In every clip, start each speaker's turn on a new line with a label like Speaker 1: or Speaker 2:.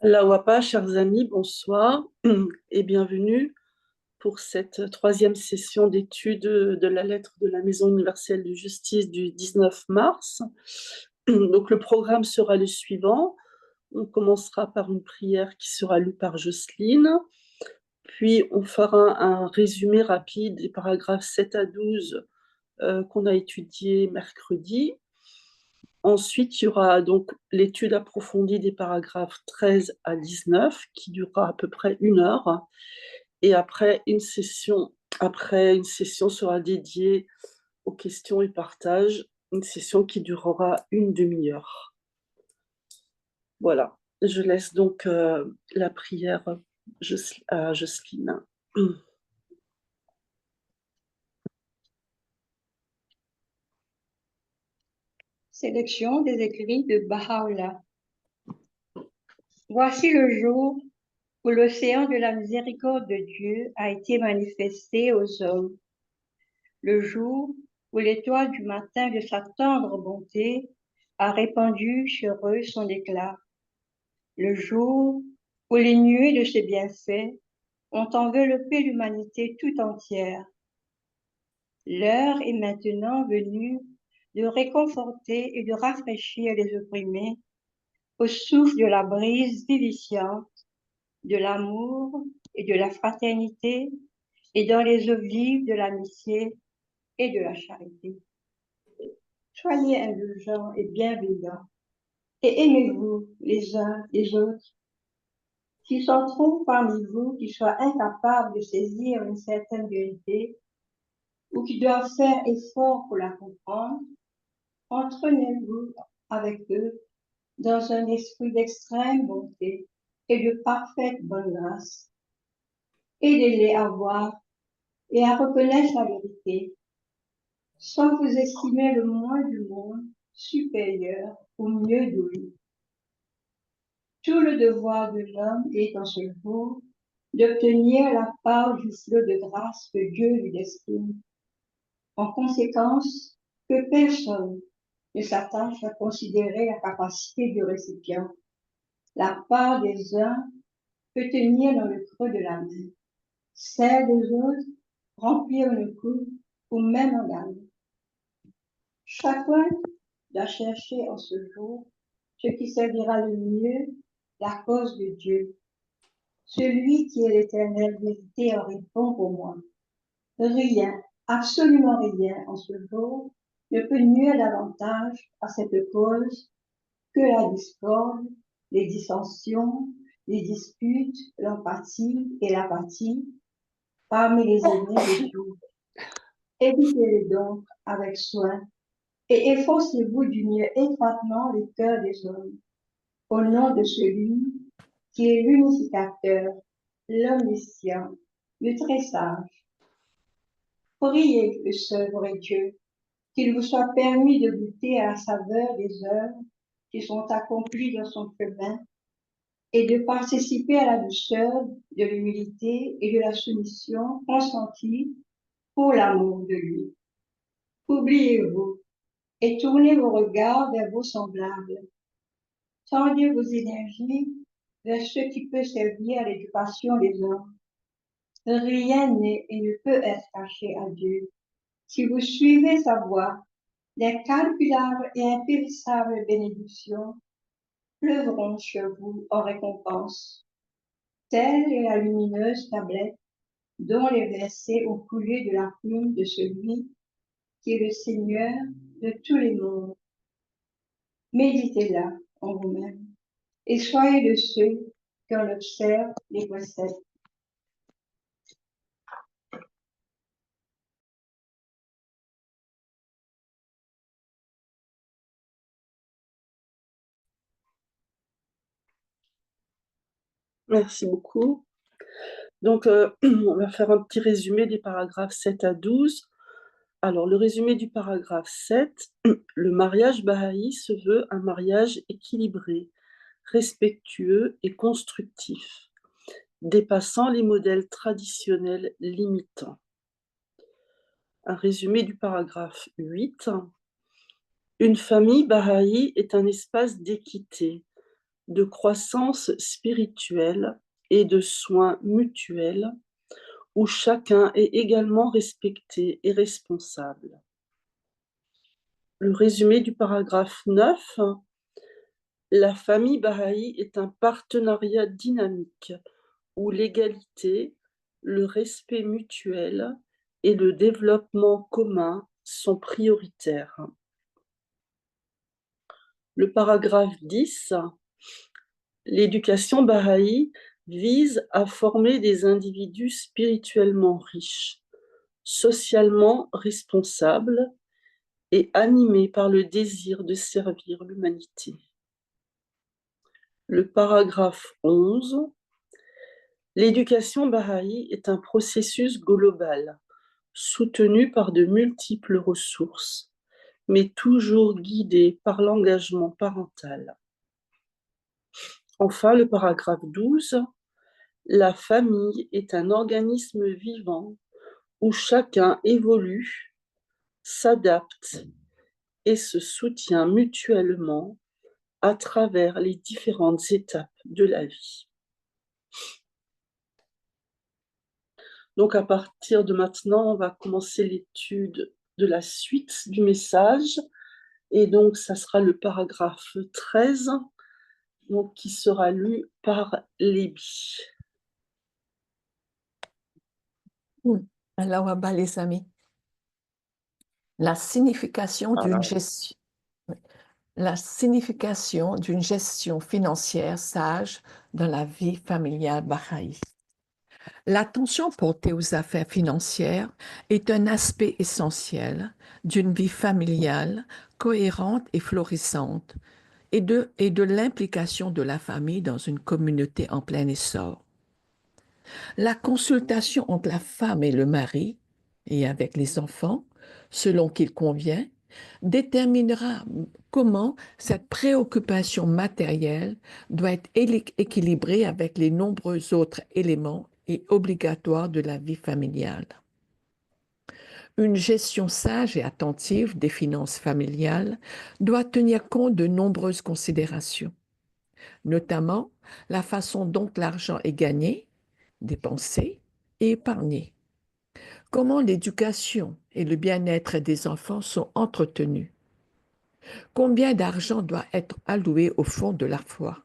Speaker 1: La WAPA, chers amis, bonsoir et bienvenue pour cette troisième session d'études de la lettre de la Maison universelle de justice du 19 mars. Donc le programme sera le suivant. On commencera par une prière qui sera lue par Jocelyne, puis on fera un résumé rapide des paragraphes 7 à 12 qu'on a étudiés mercredi. Ensuite, il y aura donc l'étude approfondie des paragraphes 13 à 19 qui durera à peu près 1 heure. Et après, une session sera dédiée aux questions et partages, une session qui durera une demi-heure. Voilà, je laisse donc la prière à Jocelyne.
Speaker 2: Sélection des écrits de Baha'u'llah. Voici le jour où l'océan de la miséricorde de Dieu a été manifesté aux hommes, le jour où l'étoile du matin de sa tendre bonté a répandu sur eux son éclat, le jour où les nuées de ses bienfaits ont enveloppé l'humanité tout entière. L'heure est maintenant venue de réconforter et de rafraîchir les opprimés au souffle de la brise vivifiante, de l'amour et de la fraternité, et dans les eaux vives de l'amitié et de la charité. Soyez indulgents et bienveillants, et aimez-vous les uns les autres. S'il s'en trouve parmi vous qui soient incapables de saisir une certaine vérité, ou qui doivent faire effort pour la comprendre, entraînez-vous avec eux dans un esprit d'extrême bonté et de parfaite bonne grâce. Aidez-les à voir et à reconnaître la vérité, sans vous estimer le moins du monde supérieur ou mieux doué. Tout le devoir de l'homme est en ce jour d'obtenir la part du flot de grâce que Dieu lui destine. En conséquence, que personne ne s'attache à considérer la capacité du récipient. La part des uns peut tenir dans le creux de la main, celle des autres remplir une coupe ou même un gamme. Chacun doit chercher en ce jour ce qui servira le mieux la cause de Dieu. Celui qui est l'éternelle vérité en répond pour moi. Rien, absolument rien en ce jour ne peut nuire davantage à cette cause que la discorde, les dissensions, les disputes, l'empathie et l'apathie parmi les aînés de Dieu. Évitez-les donc avec soin et efforcez-vous d'unir étroitement les cœurs des hommes au nom de celui qui est l'unificateur, l'omniscient, le très sage. Priez le seul vrai Dieu, qu'il vous soit permis de goûter à la saveur des œuvres qui sont accomplies dans son chemin et de participer à la douceur de l'humilité et de la soumission consentie pour l'amour de lui. Oubliez-vous et tournez vos regards vers vos semblables. Tendez vos énergies vers ce qui peut servir à l'éducation des hommes. Rien n'est et ne peut être caché à Dieu. Si vous suivez sa voie, d'incalculables et impérissables bénédictions pleuvront sur vous en récompense. Telle est la lumineuse tablette dont les versets ont coulé de la plume de celui qui est le Seigneur de tous les mondes. Méditez-la en vous-même et soyez de ceux qui en observent les préceptes.
Speaker 1: Merci beaucoup. Donc, on va faire un petit résumé des paragraphes 7 à 12. Alors, le résumé du paragraphe 7, le mariage bahaï se veut un mariage équilibré, respectueux et constructif, dépassant les modèles traditionnels limitants. Un résumé du paragraphe 8, une famille bahaï est un espace d'équité, de croissance spirituelle et de soins mutuels où chacun est également respecté et responsable. Le résumé du paragraphe 9. La famille Baha'i est un partenariat dynamique où l'égalité, le respect mutuel et le développement commun sont prioritaires. Le paragraphe 10. L'éducation Baha'i vise à former des individus spirituellement riches, socialement responsables et animés par le désir de servir l'humanité. Le paragraphe 11. L'éducation Baha'i est un processus global, soutenu par de multiples ressources, mais toujours guidé par l'engagement parental. Enfin, le paragraphe 12. La famille est un organisme vivant où chacun évolue, s'adapte et se soutient mutuellement à travers les différentes étapes de la vie. Donc, à partir de maintenant, on va commencer l'étude de la suite du message. Et donc, ça sera le paragraphe 13, donc, qui sera lu par Lébi.
Speaker 3: Alors, les amis, la signification d'une gestion. La signification d'une gestion financière sage dans la vie familiale baha'i. L'attention portée aux affaires financières est un aspect essentiel d'une vie familiale cohérente et florissante et de l'implication de la famille dans une communauté en plein essor. La consultation entre la femme et le mari, et avec les enfants, selon qu'il convient, déterminera comment cette préoccupation matérielle doit être équilibrée avec les nombreux autres éléments et obligatoires de la vie familiale. Une gestion sage et attentive des finances familiales doit tenir compte de nombreuses considérations, notamment la façon dont l'argent est gagné, dépensé et épargné. Comment l'éducation et le bien-être des enfants sont entretenus. Combien d'argent doit être alloué au fonds de la foi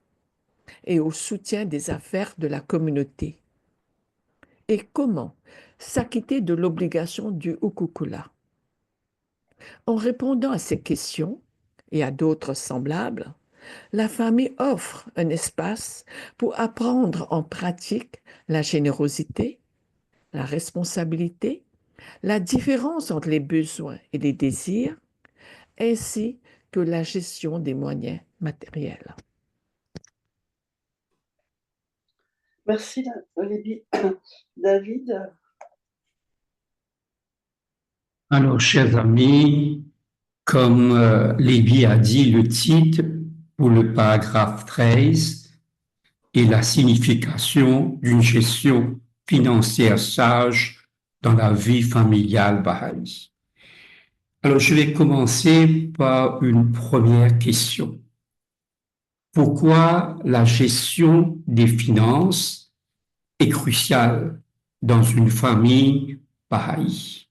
Speaker 3: et au soutien des affaires de la communauté? Et comment s'acquitter de l'obligation du hukukula? En répondant à ces questions et à d'autres semblables, la famille offre un espace pour apprendre en pratique la générosité, la responsabilité, la différence entre les besoins et les désirs, ainsi que la gestion des moyens matériels.
Speaker 1: Merci, David.
Speaker 4: Alors, chers amis, comme Lévi a dit, le titre pour le paragraphe 13 est la signification d'une gestion financière sage dans la vie familiale baha'i. Alors, je vais commencer par une première question. Pourquoi la gestion des finances est cruciale dans une famille baha'i?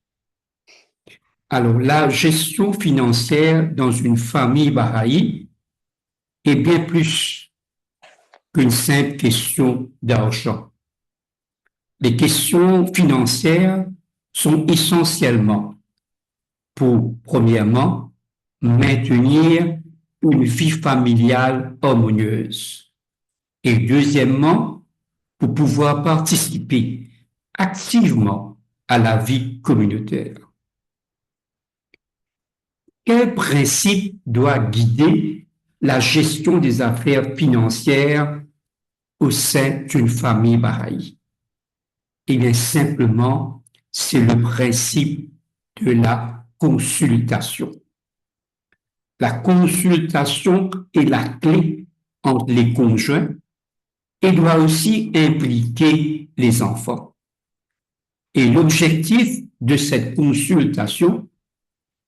Speaker 4: Alors, la gestion financière dans une famille baha'i est bien plus qu'une simple question d'argent. Les questions financières sont essentiellement pour, premièrement, maintenir une vie familiale harmonieuse et, deuxièmement, pour pouvoir participer activement à la vie communautaire. Quel principe doit guider la gestion des affaires financières au sein d'une famille baha'i? Eh bien, simplement, c'est le principe de la consultation. La consultation est la clé entre les conjoints et doit aussi impliquer les enfants. Et l'objectif de cette consultation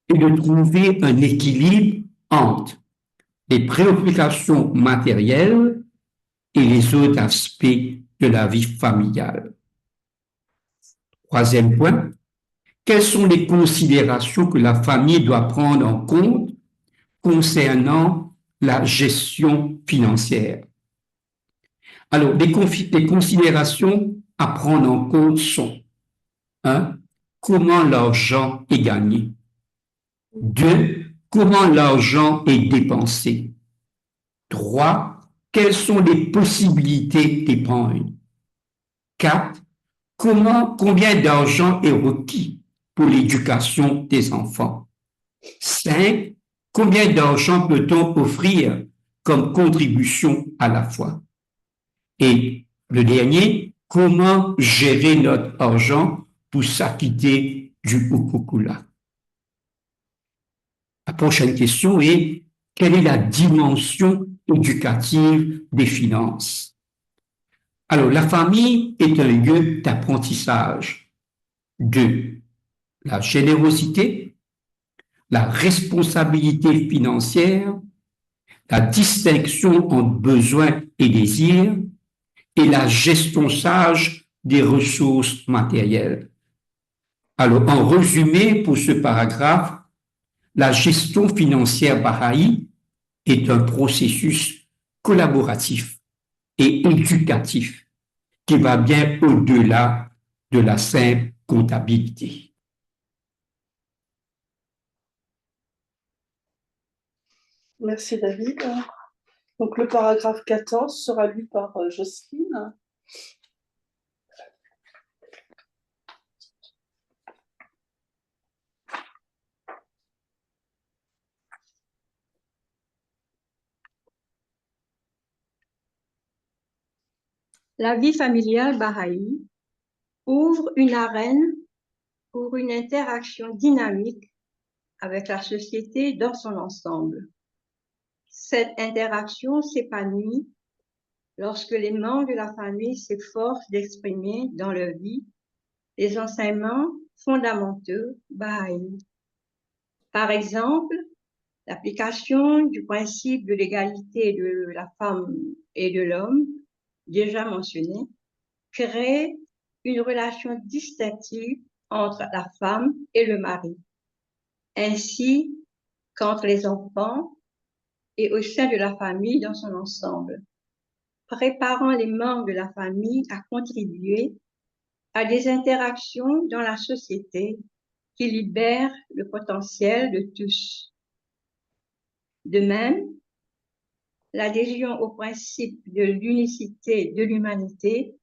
Speaker 4: est de trouver un équilibre entre les préoccupations matérielles et les autres aspects de la vie familiale. Troisième point, quelles sont les considérations que la famille doit prendre en compte concernant la gestion financière? Alors, les considérations à prendre en compte sont 1. Comment l'argent est gagné. 2. Comment l'argent est dépensé. 3. Quelles sont les possibilités d'épargne. 4. Combien d'argent est requis pour l'éducation des enfants. 5. Combien d'argent peut-on offrir comme contribution à la foi? Et le dernier, comment gérer notre argent pour s'acquitter du Ukukula? La prochaine question est, quelle est la dimension éducative des finances? Alors, la famille est un lieu d'apprentissage de la générosité, la responsabilité financière, la distinction entre besoins et désirs et la gestion sage des ressources matérielles. Alors, en résumé, pour ce paragraphe, la gestion financière baha'i est un processus collaboratif et éducatif qui va bien au-delà de la simple comptabilité.
Speaker 1: Merci David. Donc le paragraphe 14 sera lu par Jocelyne.
Speaker 2: La vie familiale baha'i ouvre une arène pour une interaction dynamique avec la société dans son ensemble. Cette interaction s'épanouit lorsque les membres de la famille s'efforcent d'exprimer dans leur vie les enseignements fondamentaux baha'i. Par exemple, l'application du principe de l'égalité de la femme et de l'homme, déjà mentionné, crée une relation distinctive entre la femme et le mari, ainsi qu'entre les enfants et au sein de la famille dans son ensemble, préparant les membres de la famille à contribuer à des interactions dans la société qui libèrent le potentiel de tous. De même, l'adhésion au principe de l'unicité de l'humanité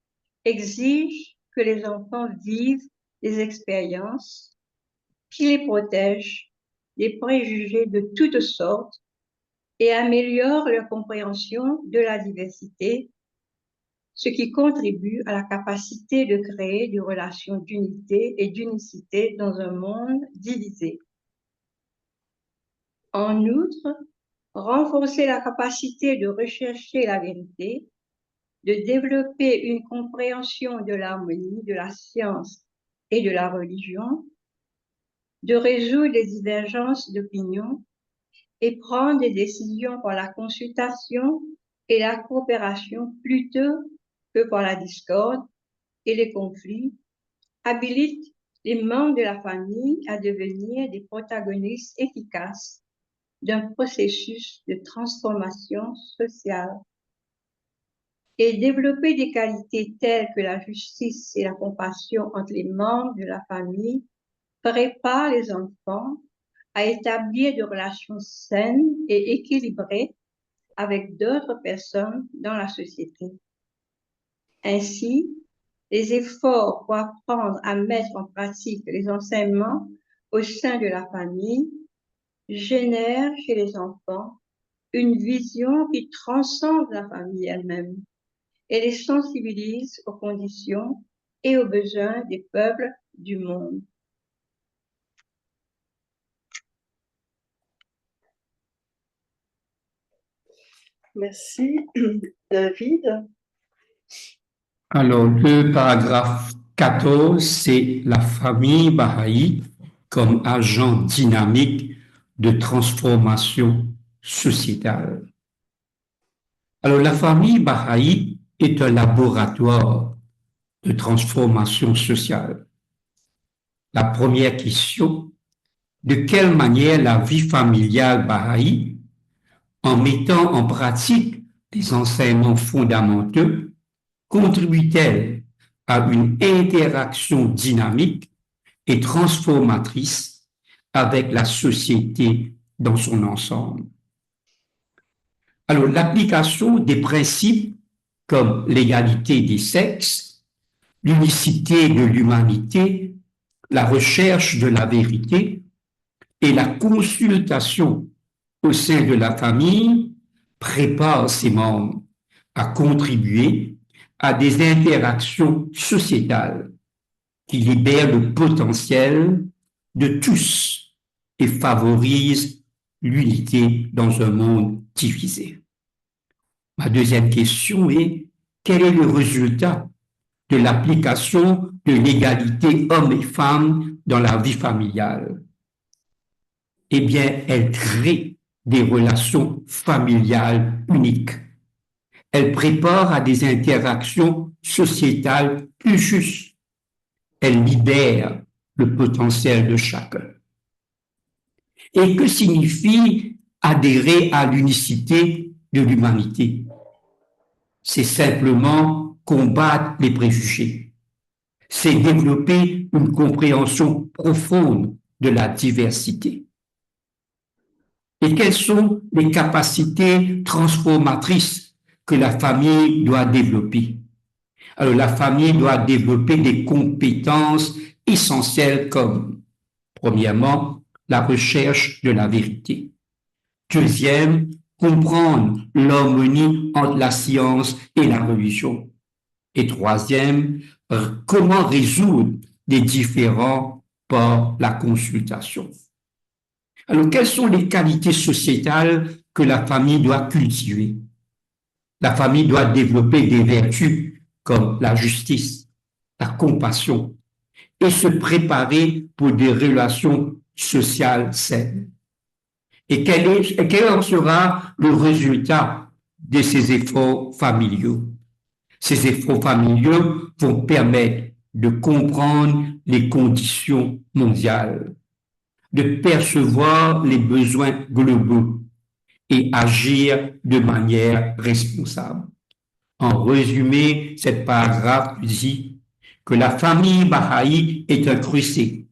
Speaker 2: exige que les enfants vivent des expériences qui les protègent des préjugés de toutes sortes et améliorent leur compréhension de la diversité, ce qui contribue à la capacité de créer des relations d'unité et d'unicité dans un monde divisé. En outre, renforcer la capacité de rechercher la vérité, de développer une compréhension de l'harmonie, de la science et de la religion, de résoudre les divergences d'opinion et prendre des décisions par la consultation et la coopération plutôt que par la discorde et les conflits, habilite les membres de la famille à devenir des protagonistes efficaces d'un processus de transformation sociale. Et développer des qualités telles que la justice et la compassion entre les membres de la famille prépare les enfants à établir des relations saines et équilibrées avec d'autres personnes dans la société. Ainsi, les efforts pour apprendre à mettre en pratique les enseignements au sein de la famille génèrent chez les enfants une vision qui transcende la famille elle-même et les sensibilise aux conditions et aux besoins des peuples du monde.
Speaker 1: Merci David.
Speaker 4: Alors, le paragraphe 14, c'est la famille baha'i comme agent dynamique de transformation sociétale. Alors, la famille Baha'i est un laboratoire de transformation sociale. La première question, de quelle manière la vie familiale Baha'i, en mettant en pratique des enseignements fondamentaux, contribue-t-elle à une interaction dynamique et transformatrice avec la société dans son ensemble? Alors, l'application des principes comme l'égalité des sexes, l'unicité de l'humanité, la recherche de la vérité et la consultation au sein de la famille prépare ses membres à contribuer à des interactions sociétales qui libèrent le potentiel de tous et favorisent l'unité dans un monde divisé. Ma deuxième question est, quel est le résultat de l'application de l'égalité hommes et femmes dans la vie familiale? Eh bien, elle crée des relations familiales uniques. Elle prépare à des interactions sociétales plus justes. Elle libère le potentiel de chacun. Et que signifie adhérer à l'unicité de l'humanité? C'est simplement combattre les préjugés. C'est développer une compréhension profonde de la diversité. Et quelles sont les capacités transformatrices que la famille doit développer? Alors, la famille doit développer des compétences essentielles comme, premièrement, la recherche de la vérité. Deuxième, comprendre l'harmonie entre la science et la religion. Et troisième, comment résoudre les différends par la consultation. Alors, quelles sont les qualités sociétales que la famille doit cultiver? La famille doit développer des vertus comme la justice, la compassion et se préparer pour des relations sociales saines. Et quel en sera le résultat de ces efforts familiaux? Ces efforts familiaux vont permettre de comprendre les conditions mondiales, de percevoir les besoins globaux et agir de manière responsable. En résumé, cette paragraphe dit que la famille Baha'i est un crucible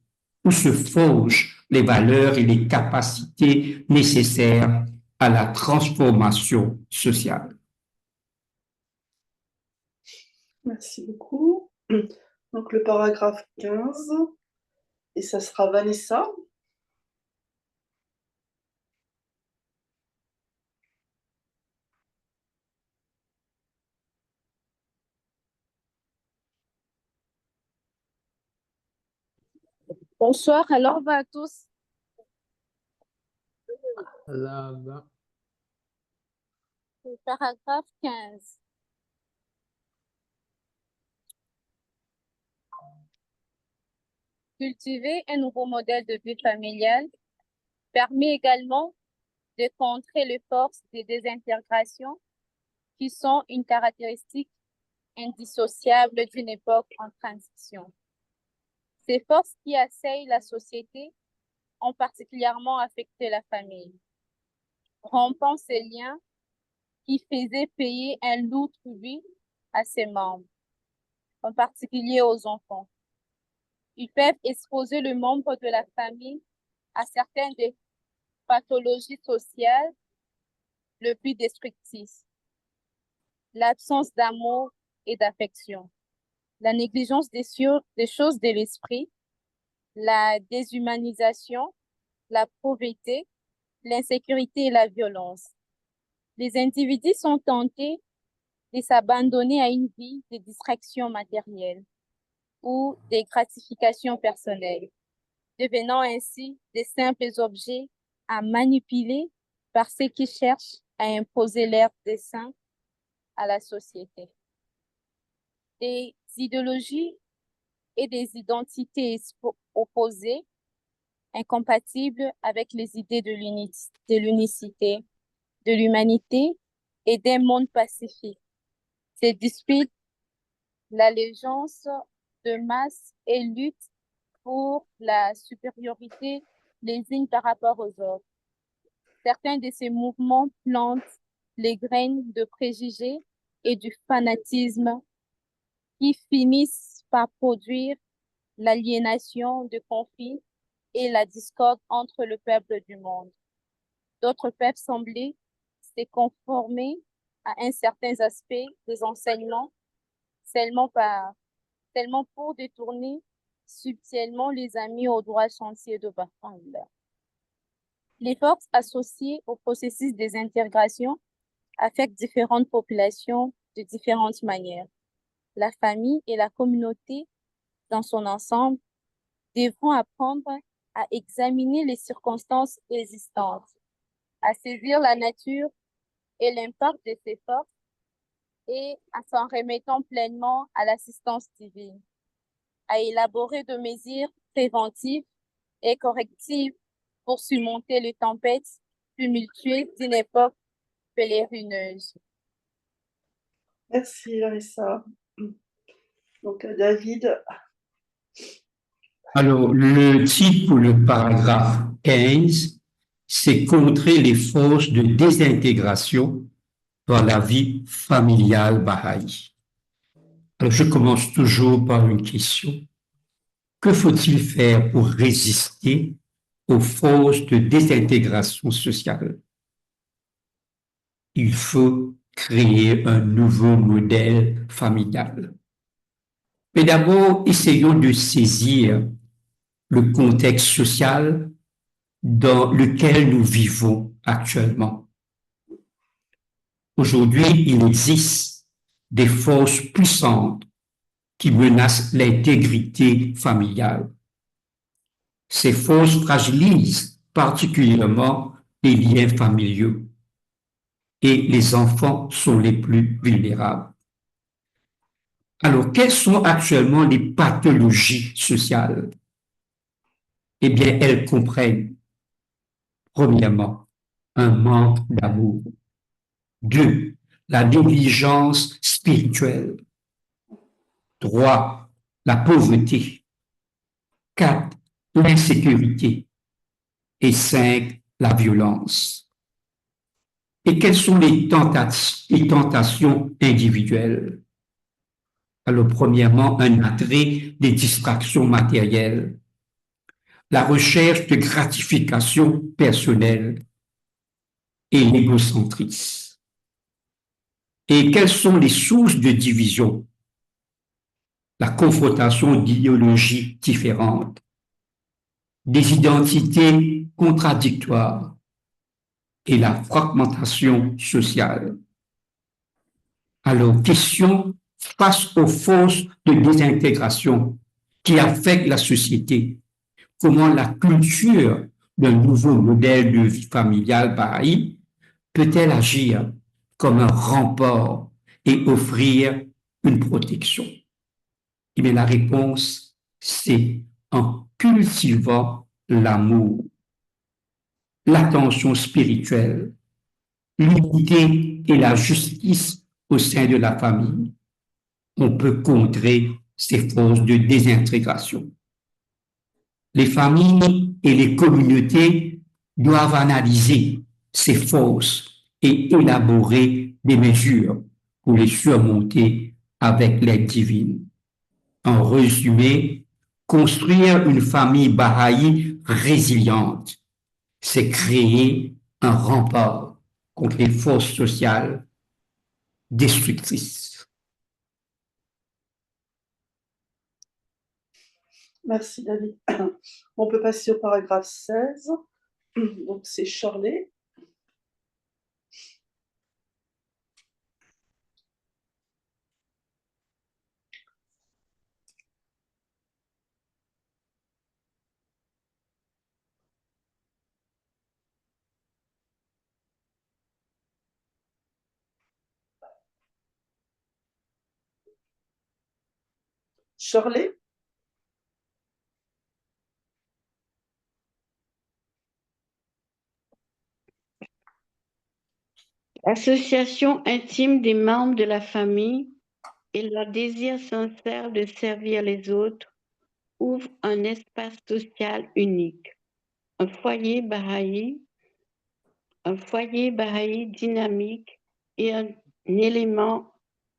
Speaker 4: où se forgent les valeurs et les capacités nécessaires à la transformation sociale.
Speaker 1: Merci beaucoup. Donc le paragraphe 15, et ça sera Vanessa.
Speaker 5: Bonsoir, alors à tous.
Speaker 6: Là-bas.
Speaker 5: Le paragraphe 15. Cultiver un nouveau modèle de vie familiale permet également de contrer les forces des désintégrations qui sont une caractéristique indissociable d'une époque en transition. Ces forces qui assaillent la société ont particulièrement affecté la famille, rompant ces liens qui faisaient payer un lourd tribut à ses membres, en particulier aux enfants. Ils peuvent exposer le membre de la famille à certaines des pathologies sociales le plus destructrives. L'absence d'amour et d'affection, la négligence des choses de l'esprit, la déshumanisation, la pauvreté, l'insécurité et la violence. Les individus sont tentés de s'abandonner à une vie de distraction matérielle ou des gratifications personnelles, devenant ainsi de simples objets à manipuler par ceux qui cherchent à imposer leur dessein à la société. Des idéologies et des identités opposées, incompatibles avec les idées de l'unicité, de l'humanité et d'un monde pacifique. Ces disputes, l'allégeance de masse et lutte pour la supériorité les unes par rapport aux autres. Certains de ces mouvements plantent les graines de préjugés et du fanatisme qui finissent par produire l'aliénation de conflits et la discorde entre le peuple du monde. D'autres peuvent sembler se conformer à un certain aspect des enseignements seulement pour détourner subtilement les amis au droit chantier de Bahreïn. Les forces associées au processus des intégrations affectent différentes populations de différentes manières. La famille et la communauté dans son ensemble devront apprendre à examiner les circonstances existantes, à saisir la nature et l'impact de ces forces et à s'en remettant pleinement à l'assistance divine, à élaborer des mesures préventives et correctives pour surmonter les tempêtes tumultueuses d'une époque pèlerineuse.
Speaker 1: Merci, Larissa. Donc, David.
Speaker 4: Alors, le titre pour le paragraphe 15, c'est contrer les forces de désintégration dans la vie familiale bahaï. Alors, je commence toujours par une question. Que faut-il faire pour résister aux forces de désintégration sociale? Il faut créer un nouveau modèle familial. Mais d'abord, essayons de saisir le contexte social dans lequel nous vivons actuellement. Aujourd'hui, il existe des forces puissantes qui menacent l'intégrité familiale. Ces forces fragilisent particulièrement les liens familiaux et les enfants sont les plus vulnérables. Alors, quelles sont actuellement les pathologies sociales? Eh bien, elles comprennent, premièrement, un manque d'amour. 2, la négligence spirituelle. 3, la pauvreté. 4, l'insécurité. Et 5, la violence. Et quelles sont les tentations individuelles? Alors, premièrement, un attrait des distractions matérielles, la recherche de gratification personnelle et l'égocentrisme. Et quelles sont les sources de division? La confrontation d'idéologies différentes, des identités contradictoires et la fragmentation sociale. Alors, question face aux forces de désintégration qui affectent la société, comment la culture d'un nouveau modèle de vie familiale bahaï peut-elle agir comme un rempart et offrir une protection? Eh bien, la réponse, c'est en cultivant l'amour, l'attention spirituelle, l'unité et la justice au sein de la famille. On peut contrer ces forces de désintégration. Les familles et les communautés doivent analyser ces forces et élaborer des mesures pour les surmonter avec l'aide divine. En résumé, construire une famille bahaï résiliente, c'est créer un rempart contre les forces sociales destructrices.
Speaker 1: Merci, David. On peut passer au paragraphe 16. Donc, c'est Shirley. Shirley.
Speaker 6: Association intime des membres de la famille et leur désir sincère de servir les autres ouvre un espace social unique. Un foyer Baha'i dynamique et un élément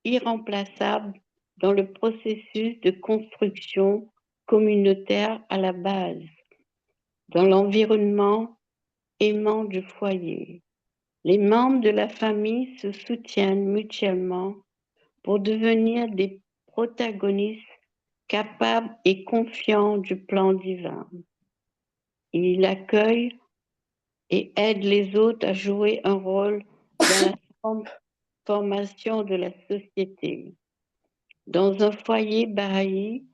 Speaker 6: irremplaçable dans le processus de construction communautaire à la base, dans l'environnement aimant du foyer. Les membres de la famille se soutiennent mutuellement pour devenir des protagonistes capables et confiants du plan divin. Il accueille et aide les autres à jouer un rôle dans la formation de la société. Dans un foyer Baha'i,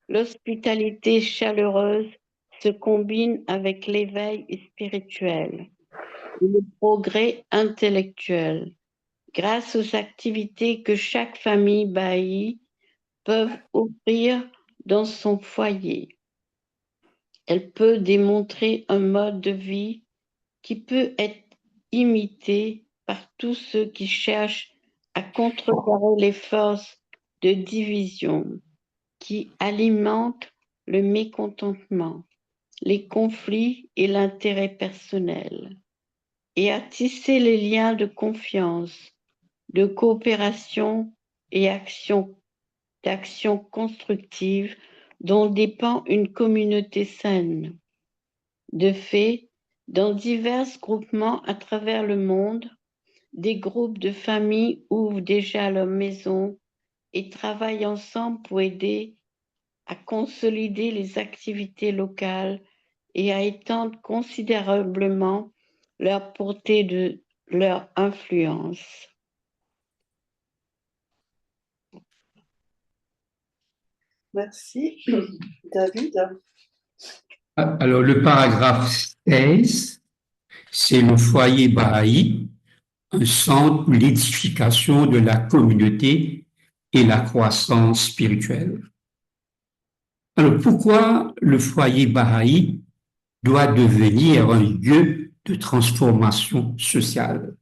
Speaker 6: l'hospitalité chaleureuse se combine avec l'éveil spirituel et le progrès intellectuel grâce aux activités que chaque famille Baha'i peut offrir dans son foyer. Elle peut démontrer un mode de vie qui peut être imité par tous ceux qui cherchent à contrecarrer les forces de division qui alimentent le mécontentement, les conflits et l'intérêt personnel, et à tisser les liens de confiance, de coopération et d'action constructive dont dépend une communauté saine. De fait, dans divers groupements à travers le monde, des groupes de familles ouvrent déjà leur maison et travaillent ensemble pour aider à consolider les activités locales et à étendre considérablement leur portée de leur influence.
Speaker 1: Merci. David?
Speaker 4: Alors, le paragraphe 16, c'est le foyer Baha'i, un centre pour l'édification de la communauté et la croissance spirituelle. Alors, pourquoi le foyer Baha'i doit devenir un lieu de transformation sociale?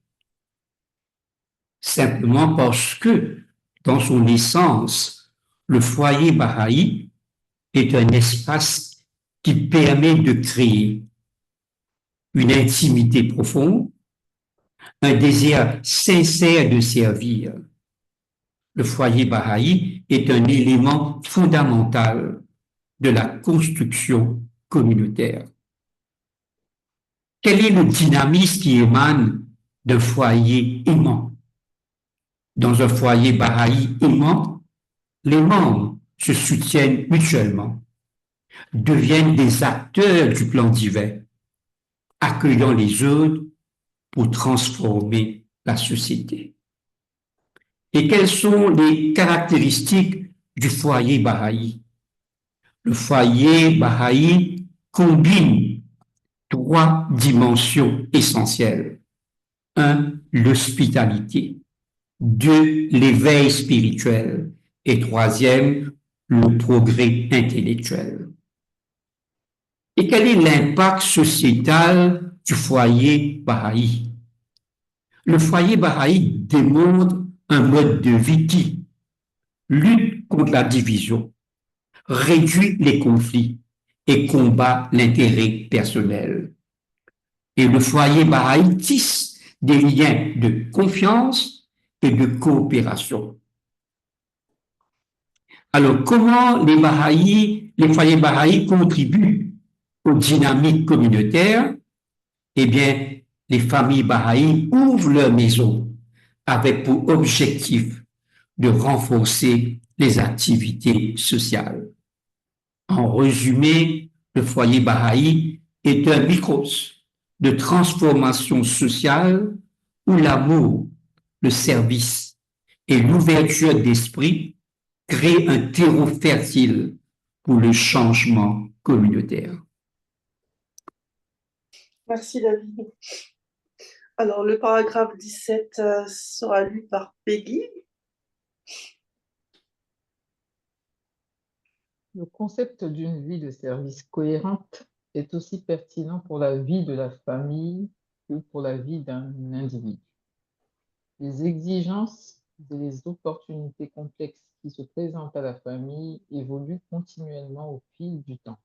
Speaker 4: Simplement parce que, dans son essence, le foyer Baha'i est un espace qui permet de créer une intimité profonde, un désir sincère de servir. Le foyer Baha'i est un élément fondamental de la construction communautaire. Quel est le dynamisme qui émane d'un foyer aimant? Dans un foyer Baha'i aimant, les membres se soutiennent mutuellement, deviennent des acteurs du plan divin, accueillant les autres pour transformer la société. Et quelles sont les caractéristiques du foyer Baha'i? Le foyer Baha'i combine 3 dimensions essentielles. 1, l'hospitalité. 2, l'éveil spirituel. Et 3e, le progrès intellectuel. Et quel est l'impact sociétal du foyer Baha'i? Le foyer Baha'i démontre un mode de vie qui lutte contre la division, réduit les conflits et combat l'intérêt personnel. Et le foyer Baha'i tisse des liens de confiance et de coopération. Alors, comment les foyers Baha'i contribuent aux dynamiques communautaires? Eh bien, les familles Baha'i ouvrent leurs maisons avec pour objectif de renforcer les activités sociales. En résumé, le foyer Baha'i est un microcosme de transformation sociale où l'amour, le service et l'ouverture d'esprit créent un terreau fertile pour le changement communautaire.
Speaker 1: Merci David. Alors, le paragraphe 17 sera lu par Peggy.
Speaker 7: Le concept d'une vie de service cohérente est aussi pertinent pour la vie de la famille que pour la vie d'un individu. Les exigences et les opportunités complexes qui se présentent à la famille évoluent continuellement au fil du temps.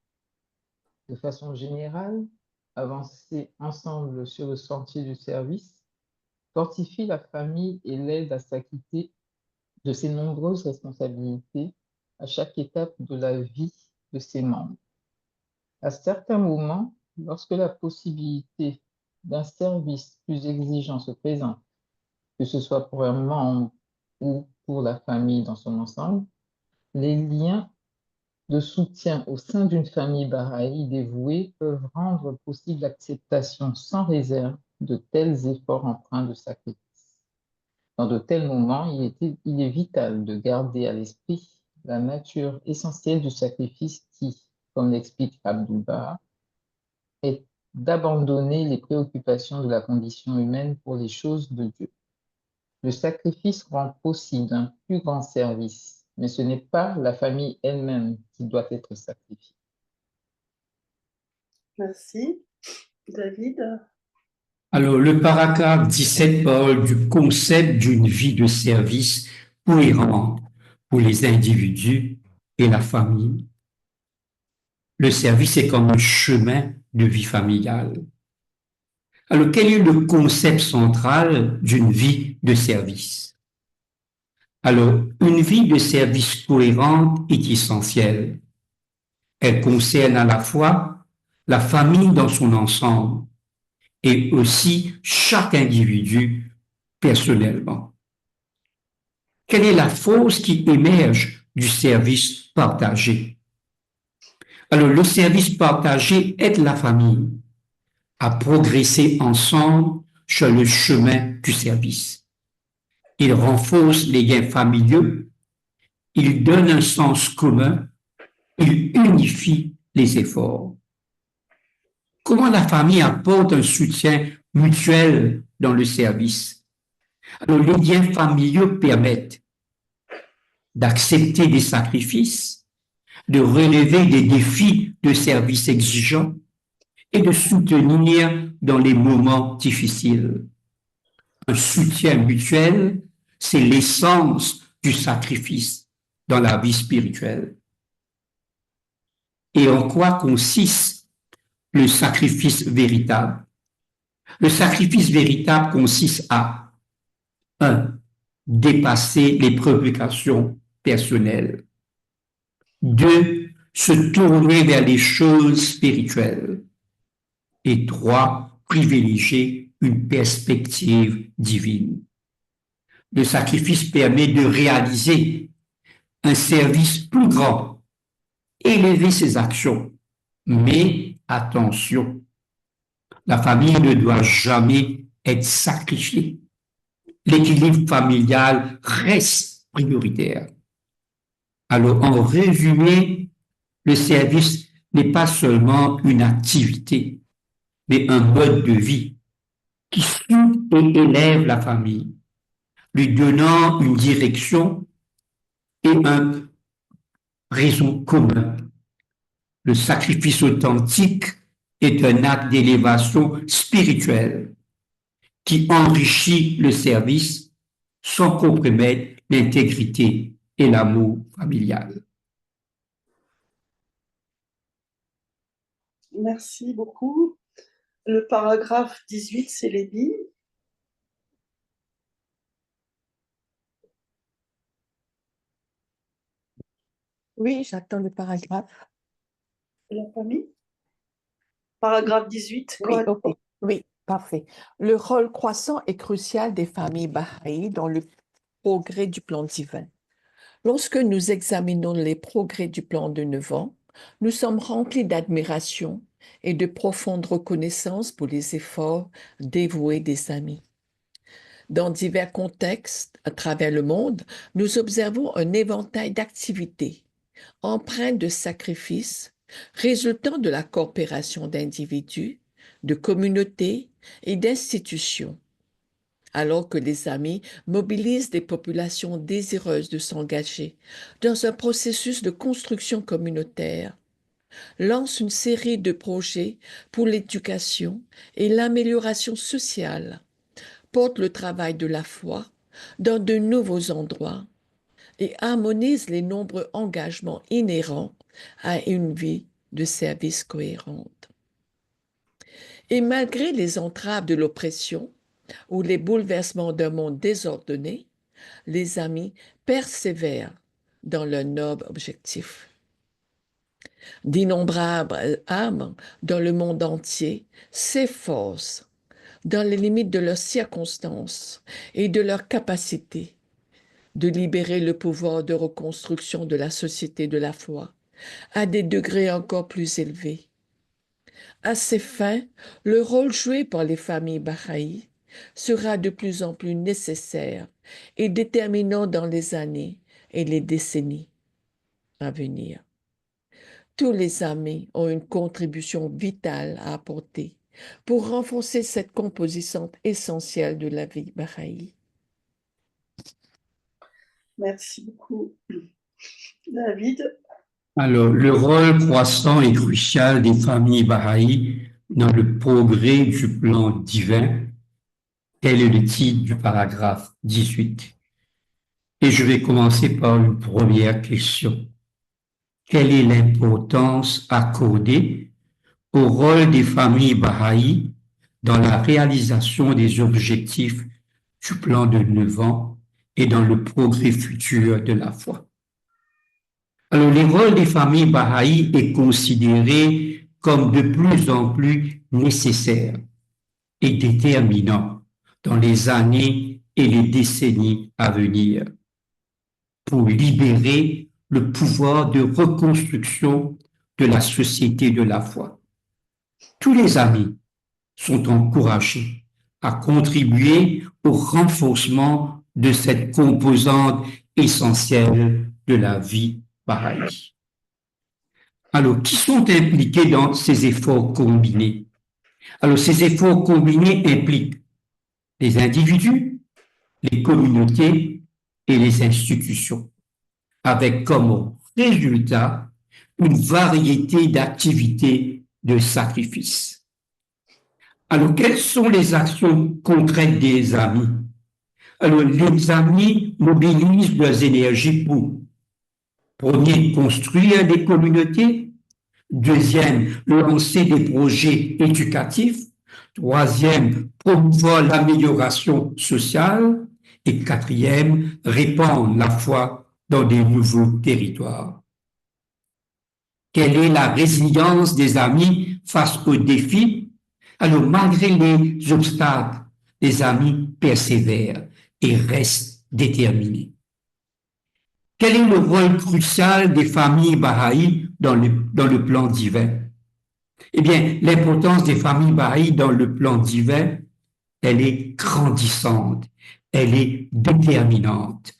Speaker 7: De façon générale, avancer ensemble sur le sentier du service fortifie la famille et l'aide à s'acquitter de ses nombreuses responsabilités à chaque étape de la vie de ses membres. À certains moments, lorsque la possibilité d'un service plus exigeant se présente, que ce soit pour un membre ou pour la famille dans son ensemble, les liens de soutien au sein d'une famille baha'i dévouée peuvent rendre possible l'acceptation sans réserve de tels efforts empreints de sacrifice. Dans de tels moments, il est vital de garder à l'esprit la nature essentielle du sacrifice qui, comme l'explique Abdul Baha, est d'abandonner les préoccupations de la condition humaine pour les choses de Dieu. Le sacrifice rend possible un plus grand service, mais ce n'est pas la famille elle-même qui doit être sacrifiée.
Speaker 1: Merci. David?
Speaker 4: Alors, le paragraphe 17 parle du concept d'une vie de service cohérente pour les individus et la famille. Le service est comme un chemin de vie familiale. Alors, quel est le concept central d'une vie de service? Alors, une vie de service cohérente est essentielle. Elle concerne à la fois la famille dans son ensemble et aussi chaque individu personnellement. Quelle est la force qui émerge du service partagé? Alors, le service partagé aide la famille à progresser ensemble sur le chemin du service. Il renforce les liens familiaux, il donne un sens commun, il unifie les efforts. Comment la famille apporte un soutien mutuel dans le service? Alors, les liens familiaux permettent d'accepter des sacrifices, de relever des défis de service exigeants et de soutenir dans les moments difficiles. Un soutien mutuel, c'est l'essence du sacrifice dans la vie spirituelle. Et en quoi consiste le sacrifice véritable? Le sacrifice véritable consiste à 1. Dépasser les préoccupations personnelles. 2. Se tourner vers les choses spirituelles. Et 3. Privilégier une perspective divine. Le sacrifice permet de réaliser un service plus grand, élever ses actions. Mais attention, la famille ne doit jamais être sacrifiée. L'équilibre familial reste prioritaire. Alors, en résumé, le service n'est pas seulement une activité, mais un mode de vie qui suit et élève la famille, lui donnant une direction et un réseau commun. Le sacrifice authentique est un acte d'élévation spirituelle qui enrichit le service sans compromettre l'intégrité et l'amour familial.
Speaker 1: Merci beaucoup. Le paragraphe 18, c'est Lady.
Speaker 3: Oui, j'attends le paragraphe.
Speaker 1: La famille. Paragraphe 18.
Speaker 3: Oui, ok. Oui, parfait. Le rôle croissant et crucial des familles bahaïs dans le progrès du plan divin. Lorsque nous examinons les progrès du plan de 9 ans, nous sommes remplis d'admiration et de profonde reconnaissance pour les efforts dévoués des amis. Dans divers contextes à travers le monde, nous observons un éventail d'activités empreintes de sacrifices résultant de la coopération d'individus, de communautés et d'institutions, alors que les amis mobilisent des populations désireuses de s'engager dans un processus de construction communautaire, lancent une série de projets pour l'éducation et l'amélioration sociale, porte le travail de la foi dans de nouveaux endroits et harmonise les nombreux engagements inhérents à une vie de service cohérente. Et malgré les entraves de l'oppression ou les bouleversements d'un monde désordonné, les amis persévèrent dans leur noble objectif. D'innombrables âmes dans le monde entier s'efforcent, dans les limites de leurs circonstances et de leurs capacités, de libérer le pouvoir de reconstruction de la société de la foi à des degrés encore plus élevés. À ces fins, le rôle joué par les familles bahaïs sera de plus en plus nécessaire et déterminant dans les années et les décennies à venir. Tous les amis ont une contribution vitale à apporter pour renforcer cette composante essentielle de la vie bahaï.
Speaker 1: Merci beaucoup, David.
Speaker 4: Alors, le rôle croissant et crucial des familles bahaïs dans le progrès du plan divin, tel est le titre du paragraphe 18. Et je vais commencer par une première question. Quelle est l'importance accordée au rôle des familles bahaïs dans la réalisation des objectifs du plan de 9 ans et dans le progrès futur de la foi? Alors, le rôle des familles bahaïs est considéré comme de plus en plus nécessaire et déterminant dans les années et les décennies à venir pour libérer le pouvoir de reconstruction de la société de la foi. Tous les amis sont encouragés à contribuer au renforcement de cette composante essentielle de la vie bahaï. Alors, qui sont impliqués dans ces efforts combinés? Alors, ces efforts combinés impliquent les individus, les communautés et les institutions, avec comme résultat une variété d'activités de sacrifice. Alors, quelles sont les actions concrètes des amis? Alors, les amis mobilisent leurs énergies pour, premier, construire des communautés, deuxième, lancer des projets éducatifs, troisième, promouvoir l'amélioration sociale et quatrième, répandre la foi dans des nouveaux territoires. Quelle est la résilience des amis face aux défis? Alors, malgré les obstacles, les amis persévèrent et restent déterminés. Quel est le rôle crucial des familles bahaïs dans le plan divin? Eh bien, l'importance des familles bahaïs dans le plan divin, elle est grandissante, elle est déterminante.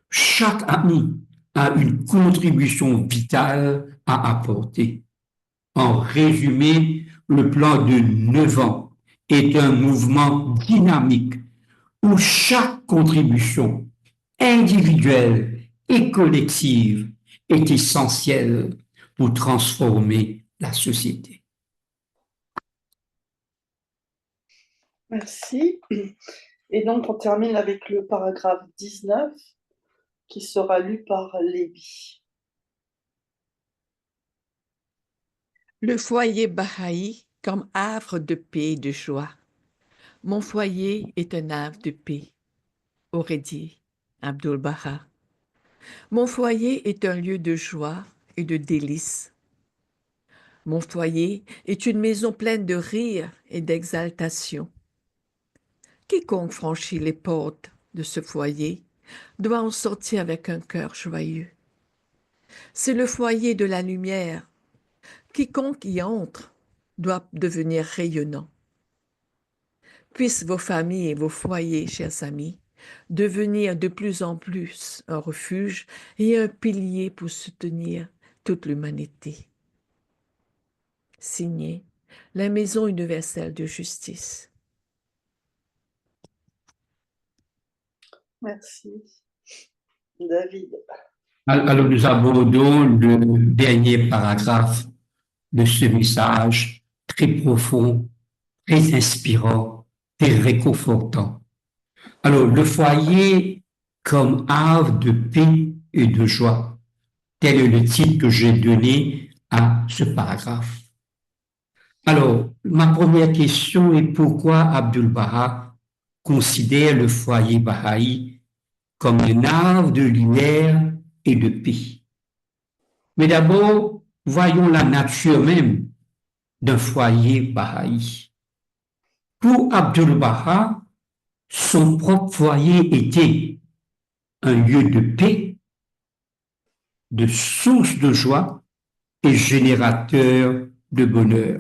Speaker 4: Chaque ami a une contribution vitale à apporter. En résumé, le plan de 9 ans est un mouvement dynamique où chaque contribution individuelle et collective est essentielle pour transformer la société.
Speaker 1: Merci. Et donc, on termine avec le paragraphe 19 qui sera lu par Lévi.
Speaker 3: Le foyer bahaï comme havre de paix et de joie. Mon foyer est un havre de paix, aurait dit Abdu'l-Baha. Mon foyer est un lieu de joie et de délices. Mon foyer est une maison pleine de rire et d'exaltation. Quiconque franchit les portes de ce foyer doit en sortir avec un cœur joyeux. C'est le foyer de la lumière. Quiconque y entre doit devenir rayonnant. Puissent vos familles et vos foyers, chers amis, devenir de plus en plus un refuge et un pilier pour soutenir toute l'humanité. Signé la Maison universelle de justice.
Speaker 1: Merci. David.
Speaker 4: Alors, nous abordons le dernier paragraphe de ce message très profond, très inspirant, très réconfortant. Alors, le foyer comme havre de paix et de joie. Tel est le titre que j'ai donné à ce paragraphe. Alors, ma première question est pourquoi Abdul-Baha considère le foyer Baha'i comme un havre de lumière et de paix. Mais d'abord, voyons la nature même d'un foyer Baha'i. Pour Abdul-Baha, son propre foyer était un lieu de paix, de source de joie et générateur de bonheur.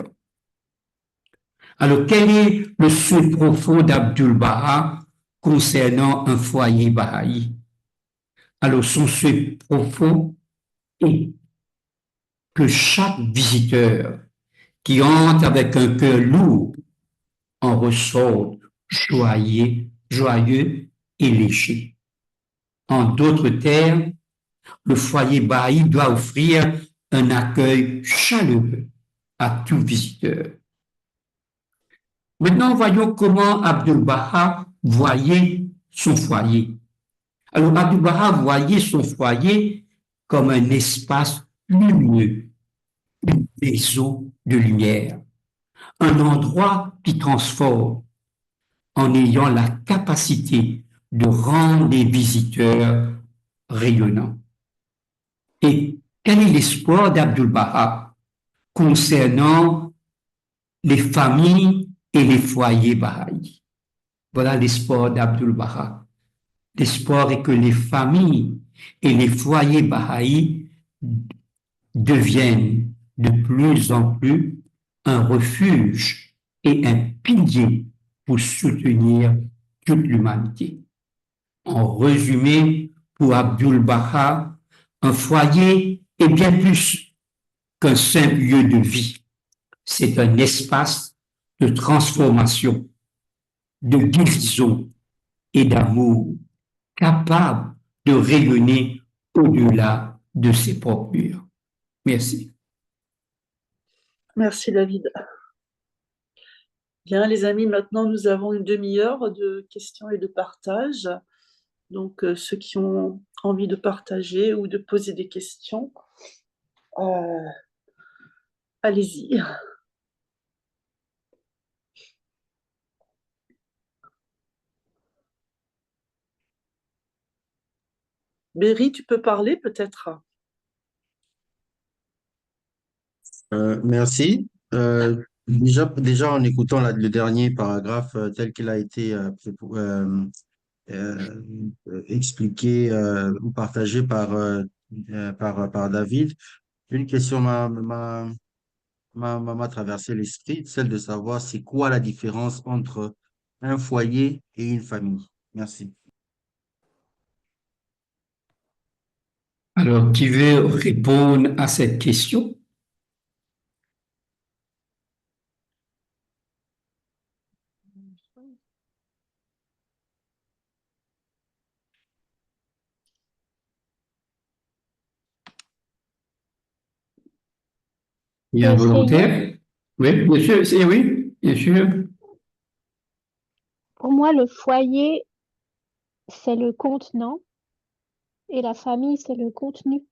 Speaker 4: Alors, quel est le souhait profond d'Abdul-Baha concernant un foyer Baha'i? Alors, son souhait profond est que chaque visiteur qui entre avec un cœur lourd en ressort joyeux et léger. En d'autres termes, le foyer Baha'i doit offrir un accueil chaleureux à tout visiteur. Maintenant, voyons comment Abdul-Baha voyait son foyer. Alors, Abdul-Baha voyait son foyer comme un espace lumineux, une maison de lumière, un endroit qui transforme en ayant la capacité de rendre les visiteurs rayonnants. Et quel est l'espoir d'Abdul-Baha concernant les familles et les foyers Baha'i? Voilà l'espoir d'Abdul-Baha. L'espoir est que les familles et les foyers Baha'i deviennent de plus en plus un refuge et un pilier pour soutenir toute l'humanité. En résumé, pour Abdul-Baha, un foyer est bien plus qu'un simple lieu de vie. C'est un espace de transformation, de guérison et d'amour, capable de rayonner au-delà de ses propres murs. Merci.
Speaker 1: Merci David. Bien, les amis, maintenant nous avons une demi-heure de questions et de partage. Donc, ceux qui ont envie de partager ou de poser des questions, allez-y. Berry, tu peux parler peut-être?
Speaker 8: Merci. Déjà en écoutant le dernier paragraphe tel qu'il a été euh, expliqué ou partagé par David, une question m'a traversé l'esprit, celle de savoir c'est quoi la différence entre un foyer et une famille. Merci.
Speaker 4: Alors, qui veut répondre à cette question? Il y a un volontaire? Oui, bien sûr, c'est oui, bien sûr.
Speaker 9: Pour moi, le foyer, c'est le contenant et la famille, c'est le contenu.